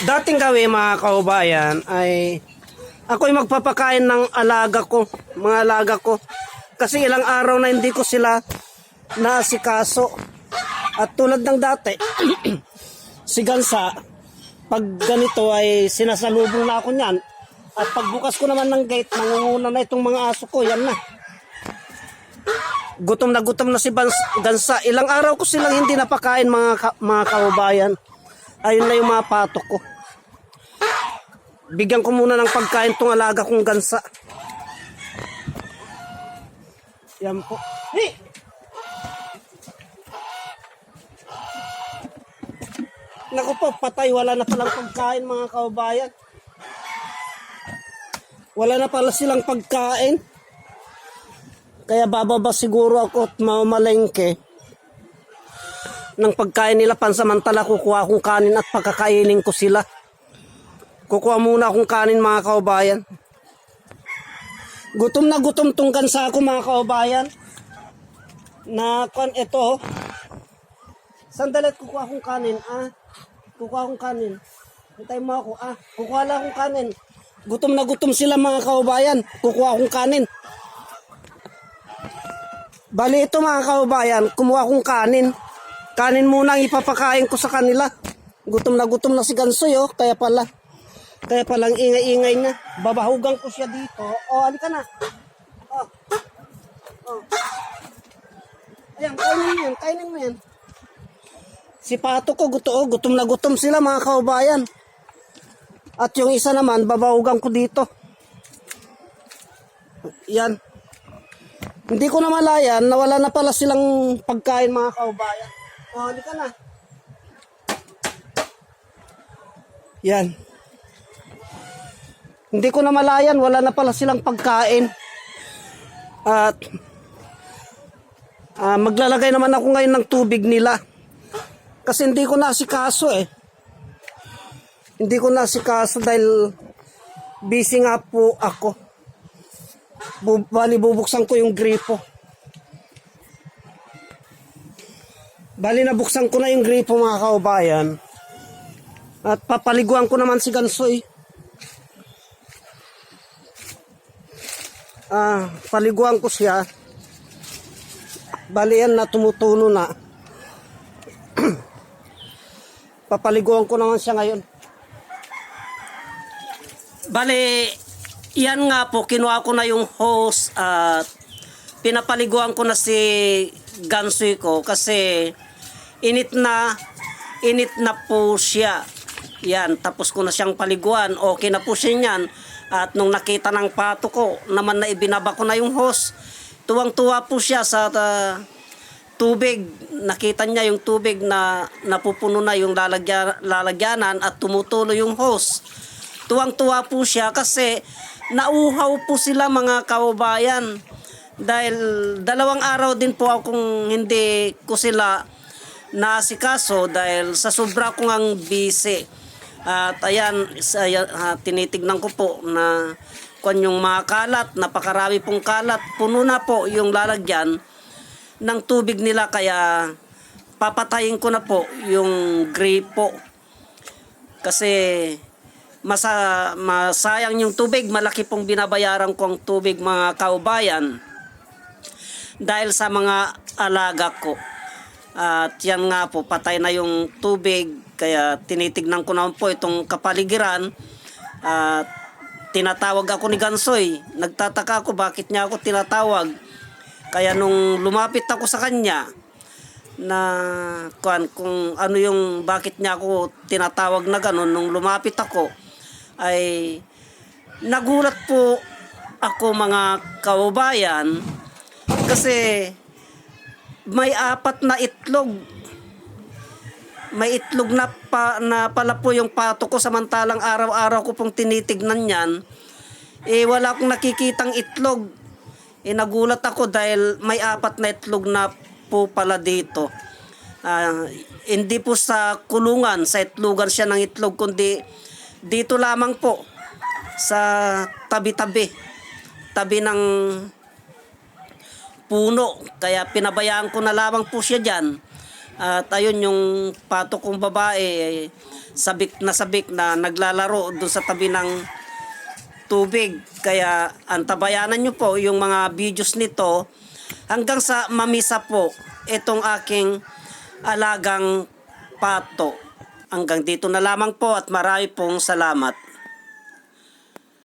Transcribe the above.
Dating gawi mga kaubayan ay ako'y magpapakain ng alaga ko, mga alaga ko. Kasi ilang araw na hindi ko sila naasikaso. At tulad ng dati, si Gansa, pag ganito ay sinasalubong na ako niyan. At pagbukas ko naman ng gate, nangunguna na itong mga aso ko, yan na. Gutom na si Gansa. Ilang araw ko silang hindi napakain mga kaubayan. Ayun na yung mga patok ko. Bigyan ko muna ng pagkain tong alaga kong Gansa. Yan po. Hey! Naku po, patay. Wala na palang pagkain mga kaubayan. Wala na pala silang pagkain. Kaya bababa siguro ako at mamalengke ng pagkain nila. Pansamantala kukuha akong kanin at pagkakainin ko sila. Kukuha muna akong kanin mga kaubayan. Gutom na gutom tong Gansa ko mga kaubayan. Na ito. Sandali, kukuha akong kanin. Kukuha akong kanin. Hintay mo ako. Kukuha lang akong kanin. Gutom na gutom sila mga kaubayan. Kukuha akong kanin. Bali ito mga kaubayan, kumuha akong kanin. Kanin muna ang ipapakain ko sa kanila. Gutom na si Gansoy, oh. Kaya palang ingay-ingay niya. Babahugan ko siya dito. Halika na. Ayan, kainin mo yan. Si Pato ko, gutom na gutom sila mga kaubayan. At yung isa naman, babahugan ko dito. Yan. Hindi ko na malayan, nawala na pala silang pagkain mga kaubayan. Halika na. Yan. Hindi ko na malayan, wala na pala silang pagkain. At maglalagay naman ako ngayon ng tubig nila. Kasi hindi ko nasikaso eh. Hindi ko nasikaso dahil busy nga po ako. Bali bubuksan ko yung gripo. Bali nabuksan ko na yung gripo mga kaubayan. At papaliguan ko naman si Gansoy. Paliguan ko siya. Bali yan na tumutulo na. Papaliguan ko naman siya ngayon. Bali, yan nga po, kinuha ko na yung hose at pinapaliguan ko na si Gansoy ko kasi init na po siya. Yan, tapos ko na siyang paliguan. Okay na po siya niyan. At nung nakita ng pato ko, naman na ibinaba ko na yung hose. Tuwang-tuwa po siya sa tubig. Nakita niya yung tubig na napupuno na yung lalagyanan at tumutulo yung hose. Tuwang-tuwa po siya kasi nauhaw po sila mga kaubayan. Dahil 2 araw din po akong hindi ko sila naasikaso dahil sa sobra kong ang busy. At ayan, tinitignan ko po na yung mga kalat, napakarami pong kalat. Puno na po yung lalagyan ng tubig nila kaya papatayin ko na po yung gripo. Kasi masayang yung tubig, malaki pong binabayaran ko ang tubig mga kaubayan dahil sa mga alaga ko. At yan nga po, patay na yung tubig kaya tinitignan ko naman po itong kapaligiran at tinatawag ako ni Gansoy. Nagtataka ako bakit niya ako tinatawag. Kaya nung lumapit ako sa kanya na kung ano yung bakit niya ako tinatawag na gano'n, nung lumapit ako ay nagulat po ako mga kaubayan kasi may 4 na itlog. May itlog na pala po yung pato ko samantalang araw-araw ko pong tinitignan yan. Wala akong nakikitang itlog. Nagulat ako dahil may 4 na itlog na po pala dito. Hindi po sa kulungan, sa itlogan siya ng itlog kundi dito lamang po sa tabi ng puno. Kaya pinabayaan ko na lamang po siya dyan. At ayun yung pato kong babae, sabik na naglalaro doon sa tabi ng tubig. Kaya antabayanan nyo po yung mga videos nito hanggang sa mamisa po itong aking alagang pato. Hanggang dito na lamang po at marami pong salamat.